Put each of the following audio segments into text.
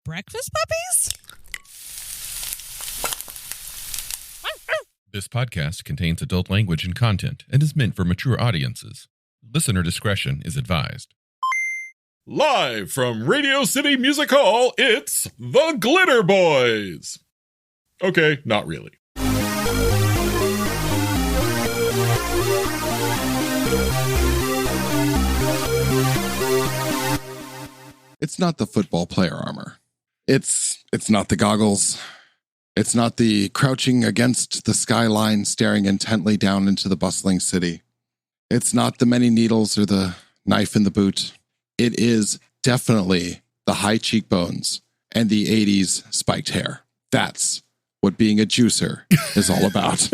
Breakfast puppies? This podcast contains adult language and content and is meant for mature audiences. Listener discretion is advised. Live from Radio City Music Hall, it's the Glitterbois. Okay, not really. It's not the football player armor. It's not the goggles. It's not the crouching against the skyline staring intently down into the bustling city. It's not the many needles or the knife in the boot. It is definitely the high cheekbones and the 80s spiked hair. That's what being a juicer is all about.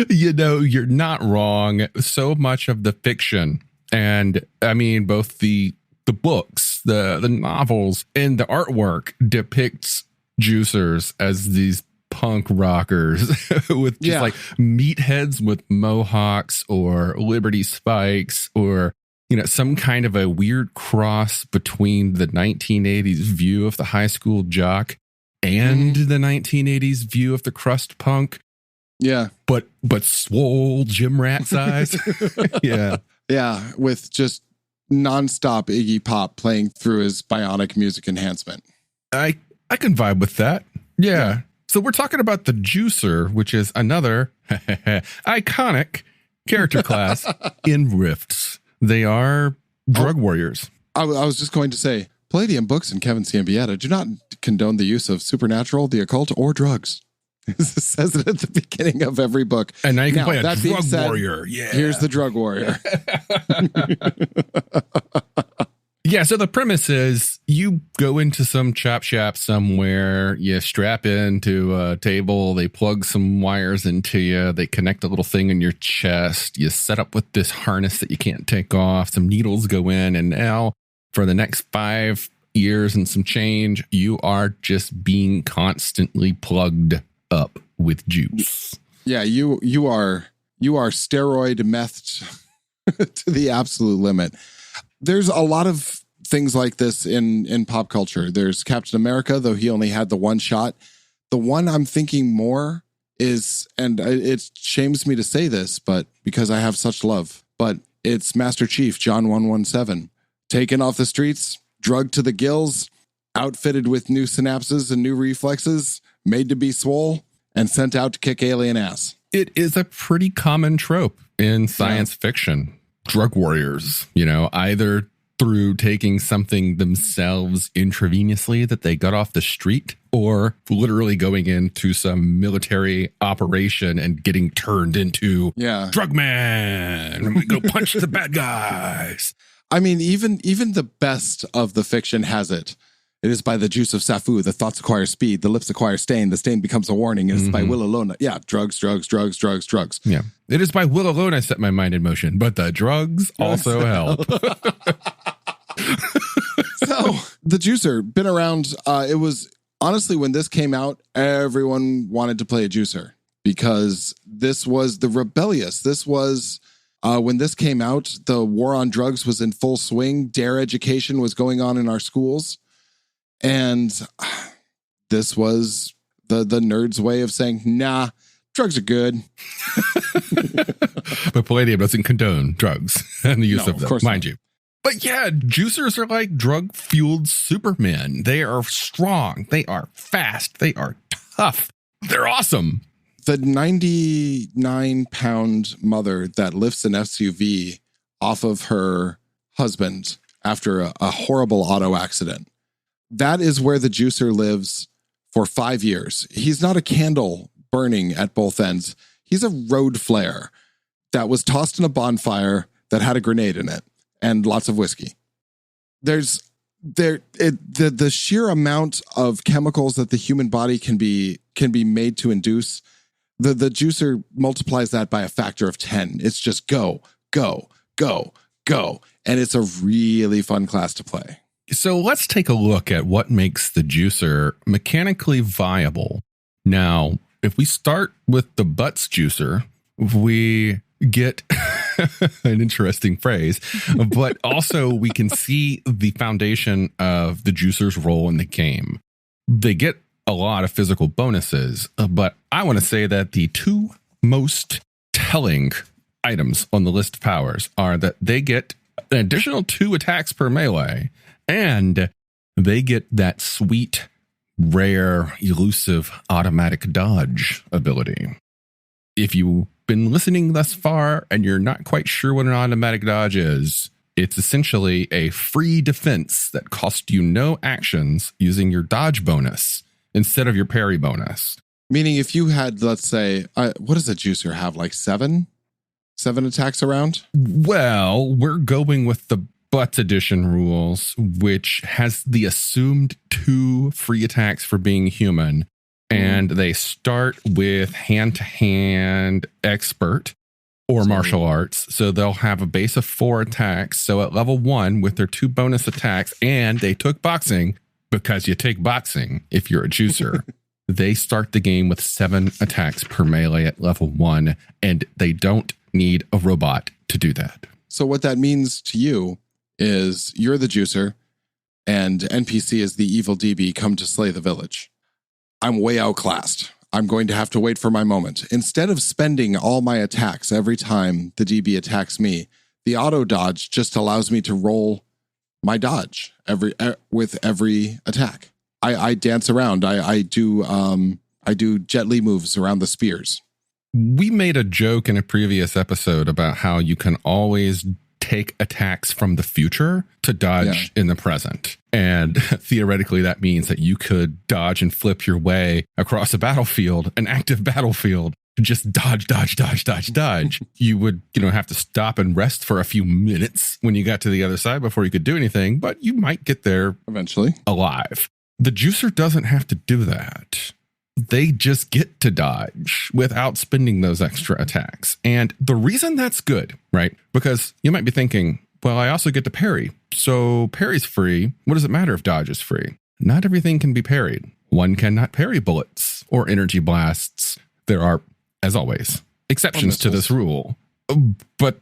You know, you're not wrong. So much of the fiction, and I mean, both the books, the novels, and the artwork depicts juicers as these punk rockers with just like meatheads with mohawks or Liberty spikes, or, you know, some kind of a weird cross between the 1980s view of the high school jock and the 1980s view of the crust punk. Yeah. But swole gym rat size. Yeah. Yeah. With just nonstop Iggy Pop playing through his bionic music enhancement. I can vibe with that. Yeah. So we're talking about the Juicer, which is another iconic character class in Rifts. They are drug warriors. I was just going to say, Palladium Books and Kevin Siembieda do not condone the use of supernatural, the occult, or drugs. It says it at the beginning of every book. And now you can play a drug warrior. Yeah. Here's the drug warrior. Yeah, so the premise is you go into some chop shop somewhere, you strap into a table, they plug some wires into you, they connect a little thing in your chest, you set up with this harness that you can't take off, some needles go in, and now for the next 5 years and some change, you are just being constantly plugged up with juice. Yeah, you are steroid methed to the absolute limit. There's a lot of things like this in pop culture. There's Captain America, though he only had the one shot. The one I'm thinking more is, and it shames me to say this, but because I have such love, but it's Master Chief, John 117, taken off the streets, drugged to the gills, outfitted with new synapses and new reflexes, made to be swole, and sent out to kick alien ass. It is a pretty common trope in science fiction. Drug warriors, you know, either through taking something themselves intravenously that they got off the street, or literally going into some military operation and getting turned into drug man. I'm gonna go punch the bad guys. I mean, even the best of the fiction has it. It is by the juice of Safu, the thoughts acquire speed, the lips acquire stain, the stain becomes a warning. It is by will alone. Yeah, drugs. Yeah. It is by will alone I set my mind in motion, but the drugs also help. So, the juicer, been around. It was, honestly, when this came out, everyone wanted to play a juicer because this was the rebellious. This was, when this came out, the war on drugs was in full swing. Dare education was going on in our schools. And this was the nerd's way of saying, nah, drugs are good. But Palladium doesn't condone drugs and the use of them, mind you. But yeah, juicers are like drug-fueled supermen. They are strong. They are fast. They are tough. They're awesome. The 99-pound mother that lifts an SUV off of her husband after a horrible auto accident. That is where the juicer lives for 5 years. He's not a candle burning at both ends. He's a road flare that was tossed in a bonfire that had a grenade in it and lots of whiskey. The sheer amount of chemicals that the human body can be made to induce, the juicer multiplies that by a factor of 10. It's just go. And it's a really fun class to play. So let's take a look at what makes the juicer mechanically viable. Now, if we start with the butts juicer, we get an interesting phrase. But also we can see the foundation of the juicer's role in the game. They get a lot of physical bonuses, but I want to say that the two most telling items on the list of powers are that they get an additional 2 attacks per melee, and they get that sweet, rare, elusive automatic dodge ability. If you've been listening thus far and you're not quite sure what an automatic dodge is, it's essentially a free defense that costs you no actions using your dodge bonus instead of your parry bonus. Meaning if you had, let's say, what does a juicer have, like 7 attacks around? Well, we're going with the Butts Edition rules, which has the assumed 2 free attacks for being human. And they start with hand-to-hand expert or martial arts. So they'll have a base of 4 attacks. So at level 1 with their 2 bonus attacks, and they took boxing because you take boxing if you're a juicer. They start the game with 7 attacks per melee at level 1, and they don't need a robot to do that. So what that means to you is you're the juicer and NPC is the evil DB come to slay the village. I'm way outclassed. I'm going to have to wait for my moment. Instead of spending all my attacks every time the DB attacks me, the auto dodge just allows me to roll my dodge with every attack. I dance around. I do Jet Li moves around the spears. We made a joke in a previous episode about how you can always take attacks from the future to dodge in the present. And theoretically, that means that you could dodge and flip your way across a battlefield, an active battlefield, to just dodge. You would, have to stop and rest for a few minutes when you got to the other side before you could do anything, but you might get there eventually alive. The juicer doesn't have to do that. They just get to dodge without spending those extra attacks. And the reason that's good, right? Because you might be thinking, well, I also get to parry. So parry's free. What does it matter if dodge is free? Not everything can be parried. One cannot parry bullets or energy blasts. There are, as always, exceptions to this rule. But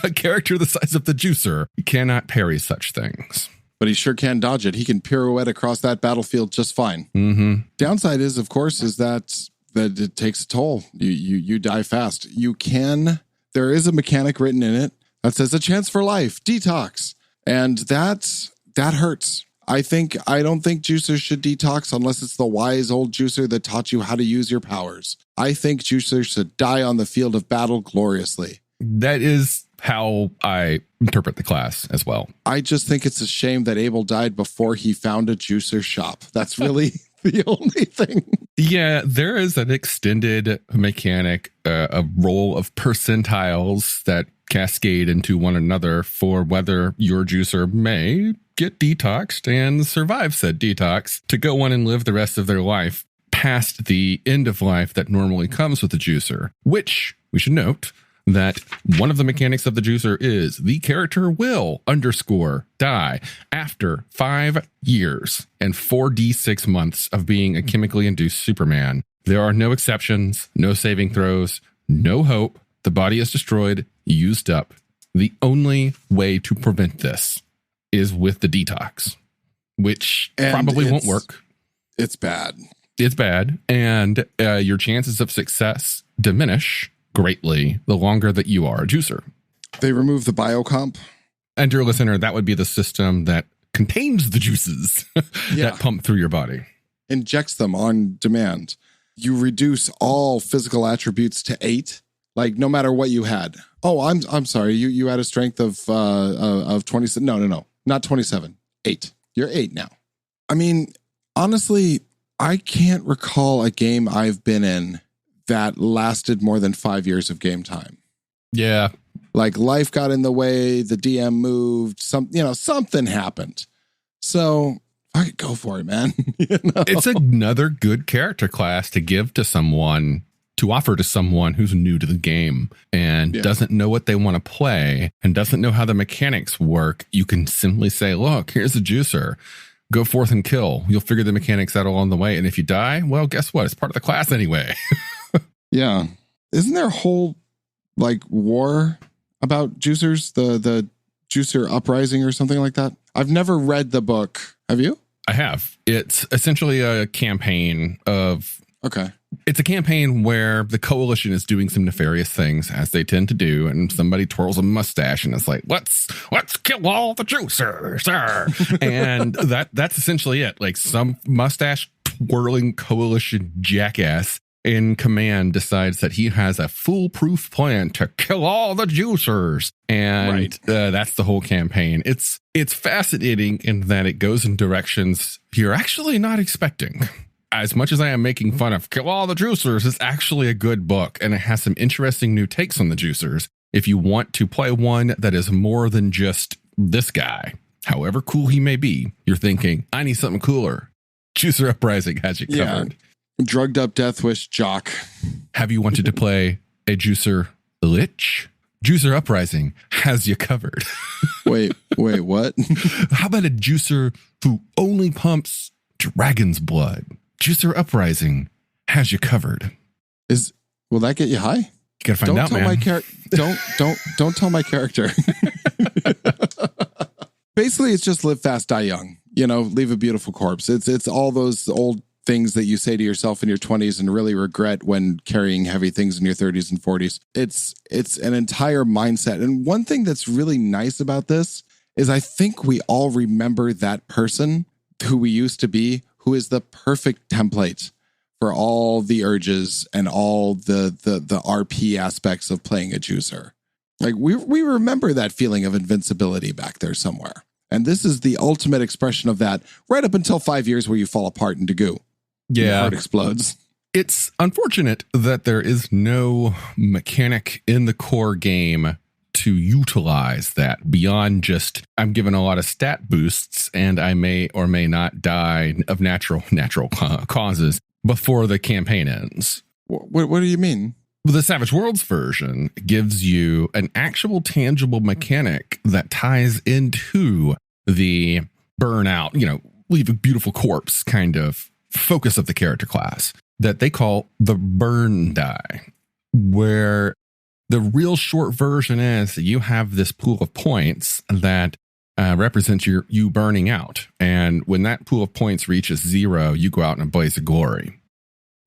a character the size of the juicer cannot parry such things. But he sure can dodge it. He can pirouette across that battlefield just fine. Mm-hmm. Downside is, of course, is that it takes a toll. You die fast. There is a mechanic written in it that says a chance for life, detox. And that hurts. I don't think juicers should detox unless it's the wise old juicer that taught you how to use your powers. I think juicers should die on the field of battle gloriously. That is how I interpret the class as well. I just think it's a shame that Abel died before he found a juicer shop. That's really the only thing. Yeah, there is an extended mechanic, a roll of percentiles that cascade into one another for whether your juicer may get detoxed and survive said detox to go on and live the rest of their life past the end of life that normally comes with the juicer, which we should note that one of the mechanics of the juicer is the character will _die after 5 years and 4d6 months of being a chemically induced Superman. There are no exceptions, no saving throws, no hope. The body is destroyed, used up. The only way to prevent this is with the detox, which probably won't work. It's bad. It's bad. And your chances of success diminish greatly the longer that you are a juicer. They remove the biocomp. And dear listener, that would be the system that contains the juices that pump through your body. Injects them on demand. You reduce all physical attributes to 8, like no matter what you had. Oh, I'm sorry. You had a strength of 27. No, not 27. 8. You're 8 now. I mean, honestly, I can't recall a game I've been in that lasted more than 5 years of game time. Yeah. Like life got in the way, the DM moved, something happened. So I could go for it, man. It's another good character class to give to someone, to offer to someone who's new to the game and doesn't know what they want to play and doesn't know how the mechanics work. You can simply say, look, here's a juicer. Go forth and kill. You'll figure the mechanics out along the way. And if you die, well, guess what? It's part of the class anyway. Yeah. Isn't there a whole war about juicers, the Juicer Uprising or something like that? I've never read the book. Have you? I have. It's essentially a campaign of... Okay. It's a campaign where the coalition is doing some nefarious things, as they tend to do, and somebody twirls a mustache and it's like, let's kill all the juicers, sir. And that's essentially it. Like, some mustache twirling coalition jackass in command decides that he has a foolproof plan to kill all the juicers. And that's the whole campaign. It's fascinating in that it goes in directions you're actually not expecting. As much as I am making fun of Kill All the Juicers, it's actually a good book, and it has some interesting new takes on the juicers. If you want to play one that is more than just this guy, however cool he may be, you're thinking, I need something cooler. Juicer Uprising has you covered. Drugged up Death Wish jock. Have you wanted to play a juicer lich? Juicer Uprising has you covered. Wait, what? How about a juicer who only pumps dragon's blood? Juicer Uprising has you covered. Will that get you high? You gotta find out, man. Don't tell my character. Basically, it's just live fast, die young. Leave a beautiful corpse. It's all those old things that you say to yourself in your 20s and really regret when carrying heavy things in your 30s and 40s. It's an entire mindset. And one thing that's really nice about this is I think we all remember that person who we used to be, who is the perfect template for all the urges and all the RP aspects of playing a juicer. Like, we remember that feeling of invincibility back there somewhere. And this is the ultimate expression of that, right up until 5 years where you fall apart into goo. Yeah. Your heart explodes. It's unfortunate that there is no mechanic in the core game to utilize that beyond just, I'm given a lot of stat boosts and I may or may not die of natural causes before the campaign ends. What do you mean? The Savage Worlds version gives you an actual tangible mechanic that ties into the burnout, leave a beautiful corpse kind of focus of the character class that they call the burn die, where the real short version is you have this pool of points that represents you burning out. And when that pool of points reaches 0, you go out in a blaze of glory.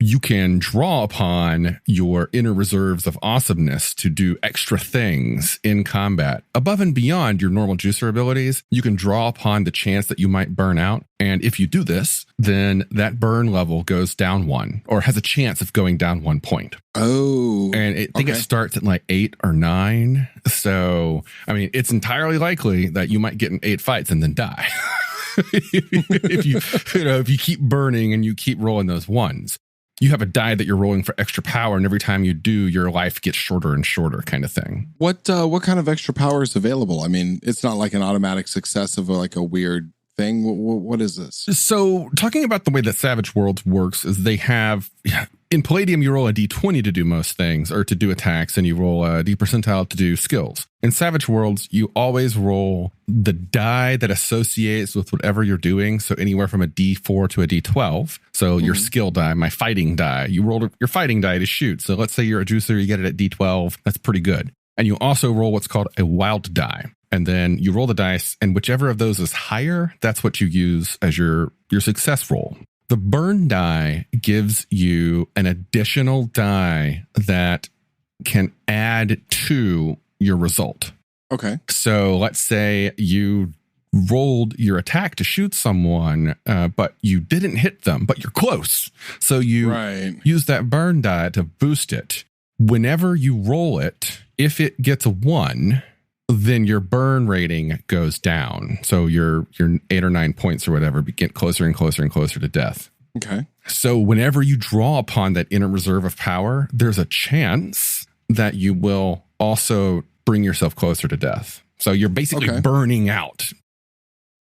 You can draw upon your inner reserves of awesomeness to do extra things in combat. Above and beyond your normal juicer abilities, you can draw upon the chance that you might burn out. And if you do this, then that burn level goes down 1 or has a chance of going down 1 point. Oh. And I think it starts at like 8 or 9. So, it's entirely likely that you might get in 8 fights and then die. if you keep burning and you keep rolling those ones. You have a die that you're rolling for extra power, and every time you do, your life gets shorter and shorter, kind of thing. What kind of extra power is available? It's not like an automatic success of a weird thing. What is this? So, talking about the way that Savage Worlds works is they have in Palladium you roll a d20 to do most things or to do attacks, and you roll a d percentile to do skills. In Savage Worlds, you always roll the die that associates with whatever you're doing. So anywhere from a d4 to a d12. So your skill die, my fighting die, you roll your fighting die to shoot. So let's say you're a juicer, you get it at d12. That's pretty good. And you also roll what's called a wild die. And then you roll the dice, and whichever of those is higher, that's what you use as your success roll. The burn die gives you an additional die that can add to your result. Okay. So let's say you rolled your attack to shoot someone, but you didn't hit them, but you're close. So you use that burn die to boost it. Whenever you roll it, if it gets a 1, then your burn rating goes down. So your 8 or 9 points or whatever get closer and closer and closer to death. Okay. So whenever you draw upon that inner reserve of power, there's a chance that you will also bring yourself closer to death. So you're basically burning out.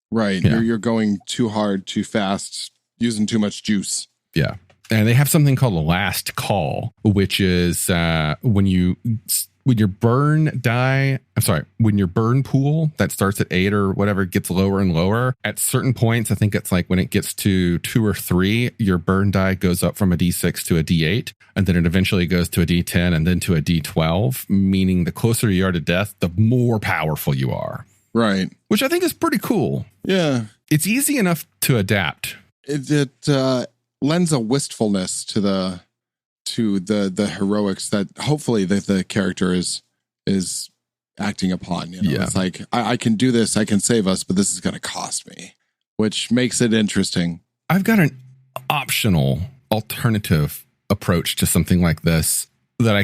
Right. Yeah. You're going too hard, too fast, using too much juice. Yeah. And they have something called a last call, which is when you when your burn pool that starts at 8 or whatever gets lower and lower, at certain points, I think it's like when it gets to 2 or 3, your burn die goes up from a D6 to a D8, and then it eventually goes to a D10 and then to a D12, meaning the closer you are to death, the more powerful you are. Right. Which I think is pretty cool. Yeah. It's easy enough to adapt. It lends a wistfulness to the heroics that hopefully the character is acting upon. You know, Yeah. It's like, I can do this, I can save us, but this is going to cost me, which makes it interesting. I've got an optional alternative approach to something like this that I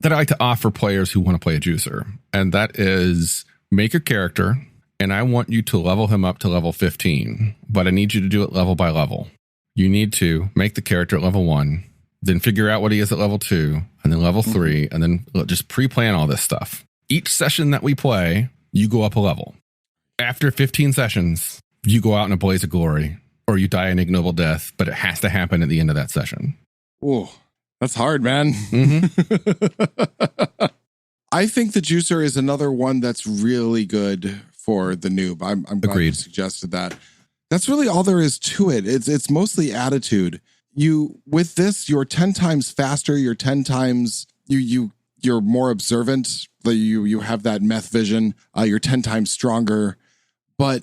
like to offer players who want to play a juicer. And that is make a character, and I want you to level him up to level 15, but I need you to do it level by level. You need to make the character at level 1, then figure out what he is at level 2, and then level 3, and then just pre-plan all this stuff. Each session that we play, you go up a level. After 15 sessions, you go out in a blaze of glory, or you die an ignoble death, but it has to happen at the end of that session. Oh, that's hard, man. Mm-hmm. I think the juicer is another one that's really good for the noob. I'm glad you suggested that. That's really all there is to it. It's mostly attitude. With this, you're 10 times faster. You're 10 times you're more observant. You have that meth vision. You're 10 times stronger, but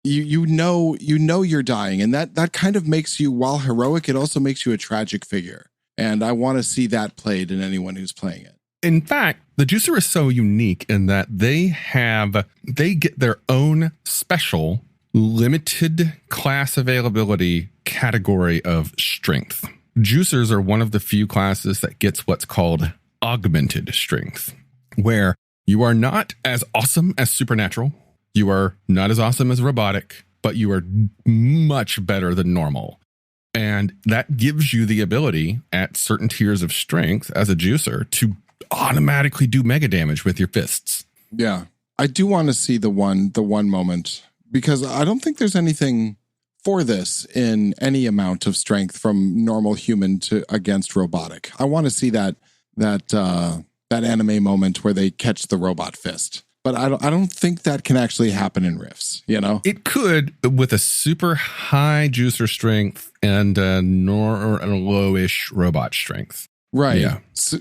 you know you're dying, and that kind of makes you, while heroic, it also makes you a tragic figure. And I want to see that played in anyone who's playing it. In fact, the juicer is so unique in that they get their own special limited class availability category of strength. Juicers are one of the few classes that gets what's called augmented strength, where you are not as awesome as supernatural, you are not as awesome as robotic, but you are much better than normal. And that gives you the ability at certain tiers of strength as a juicer to automatically do mega damage with your fists. Yeah. I do want to see the one moment, because I don't think there's anything for this in any amount of strength from normal human to against robotic. I want to see that anime moment where they catch the robot fist. But I don't think that can actually happen in Rifts, you know? It could with a super high juicer strength and a lowish robot strength. Right. Yeah. So,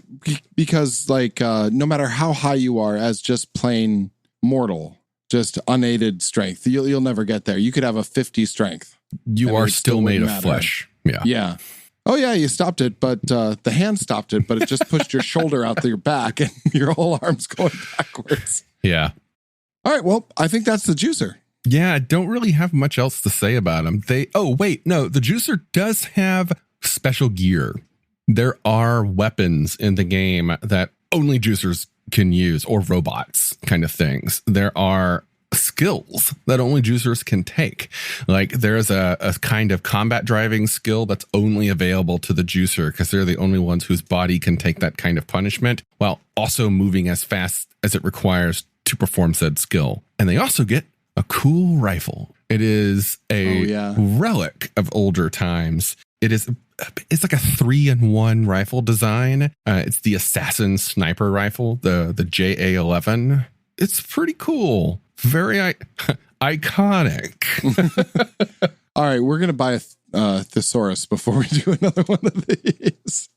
because no matter how high you are as just plain mortal, just unaided strength, you'll never get there. You could have a 50 strength. You are still made of flesh. Yeah. Yeah. Oh yeah, you stopped it, but the hand stopped it, but it just pushed your shoulder out to your back and your whole arm's going backwards. Yeah. All right, well, I think that's the juicer. Yeah, I don't really have much else to say about him. The juicer does have special gear. There are weapons in the game that only juicers can use, or robots kind of things. There are skills that only juicers can take. Like there's a kind of combat driving skill that's only available to the juicer because they're the only ones whose body can take that kind of punishment while also moving as fast as it requires to perform said skill. And they also get a cool rifle. It is a relic of older times. It's like a 3-in-1 rifle design. It's the assassin sniper rifle, the JA-11. It's pretty cool. Very iconic. All right, we're going to buy a thesaurus before we do another one of these.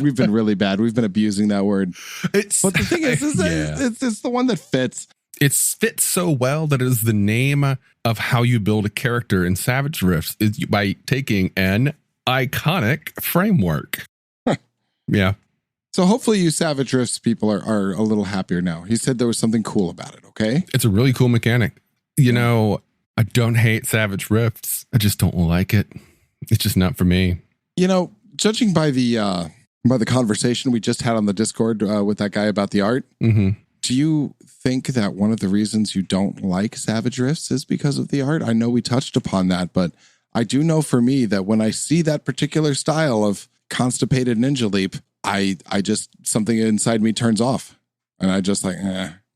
We've been really bad. We've been abusing that word. But the thing is it's the one that fits. It fits so well that it is the name of how you build a character in Savage Rifts is by taking an iconic framework. Yeah. So hopefully you Savage Rifts people are a little happier now. He said there was something cool about it, okay? It's a really cool mechanic. You know, I don't hate Savage Rifts. I just don't like it. It's just not for me. You know, judging by the conversation we just had on the Discord with that guy about the art, do you think that one of the reasons you don't like Savage Rifts is because of the art? I know we touched upon that, but I do know for me that when I see that particular style of constipated ninja leap, I just, something inside me turns off and I just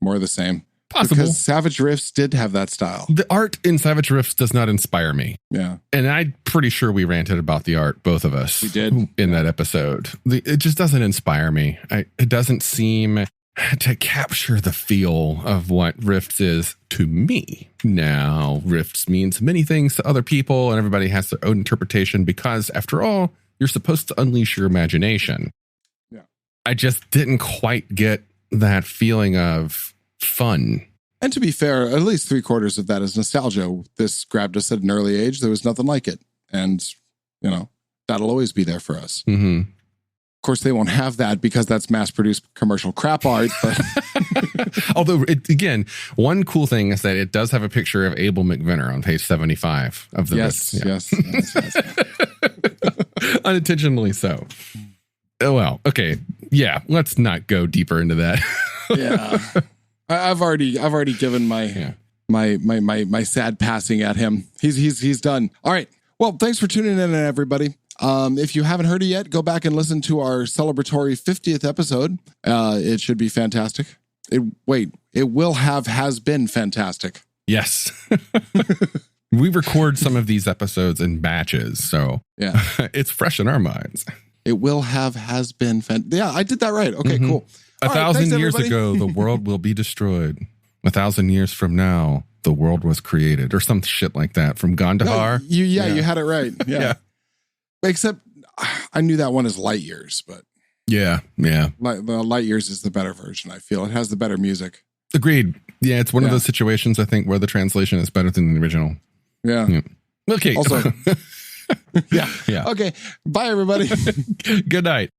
more of the same. Possible. Because Savage Rifts did have that style. The art in Savage Rifts does not inspire me. Yeah. And I'm pretty sure we ranted about the art, both of us. We did. In that episode. It just doesn't inspire me. It doesn't seem to capture the feel of what Rifts is to me. Now, Rifts means many things to other people, and everybody has their own interpretation because, after all, you're supposed to unleash your imagination. Yeah. I just didn't quite get that feeling of fun. And to be fair, at least 3/4 of that is nostalgia. This grabbed us at an early age. There was nothing like it. And, that'll always be there for us. Mm-hmm. Of course, they won't have that because that's mass-produced commercial crap art. But although, again, one cool thing is that it does have a picture of Abel McVinner on page 75 of the yes. Unintentionally so. Oh, well, okay. Yeah, let's not go deeper into that. Yeah. I've already given my sad passing at him. He's done. All right. Well, thanks for tuning in, everybody. If you haven't heard it yet, go back and listen to our celebratory 50th episode. It should be fantastic. It has been fantastic. Yes. We record some of these episodes in batches, so yeah, it's fresh in our minds. It has been yeah, I did that right. Okay, cool. 1,000 years ago, the world will be destroyed. 1,000 years from now, the world was created, or some shit like that from Gandhar. No, you had it right. Yeah. Except I knew that one as Light Years, but yeah. Light Years is the better version. I feel it has the better music. Agreed. Yeah, it's one of those situations, I think, where the translation is better than the original. Yeah. Okay. Also, yeah. Okay. Bye, everybody. Good night.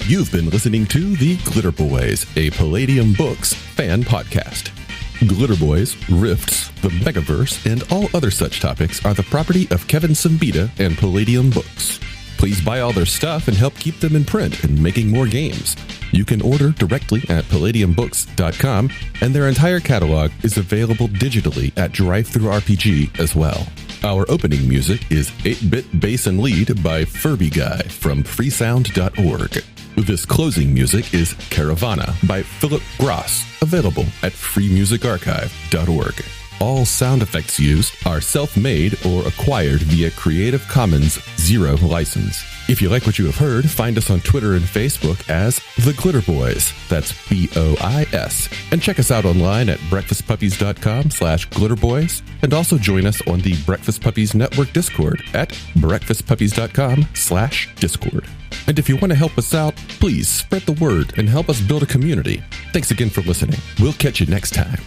You've been listening to The Glitterbois, a Palladium Books fan podcast. Glitterbois, Rifts, the Megaverse, and all other such topics are the property of Kevin Siembieda and Palladium Books. Please buy all their stuff and help keep them in print and making more games. You can order directly at palladiumbooks.com, and their entire catalog is available digitally at Drive-Thru RPG as well. Our opening music is 8-Bit Bass and Lead by Furby Guy from freesound.org. This closing music is Caravana by Philip Gross, available at freemusicarchive.org. All sound effects used are self-made or acquired via Creative Commons 0 license. If you like what you have heard, find us on Twitter and Facebook as The Glitterbois. That's BOIS. And check us out online at breakfastpuppies.com/glitterbois. And also join us on the Breakfast Puppies Network Discord at breakfastpuppies.com/discord. And if you want to help us out, please spread the word and help us build a community. Thanks again for listening. We'll catch you next time.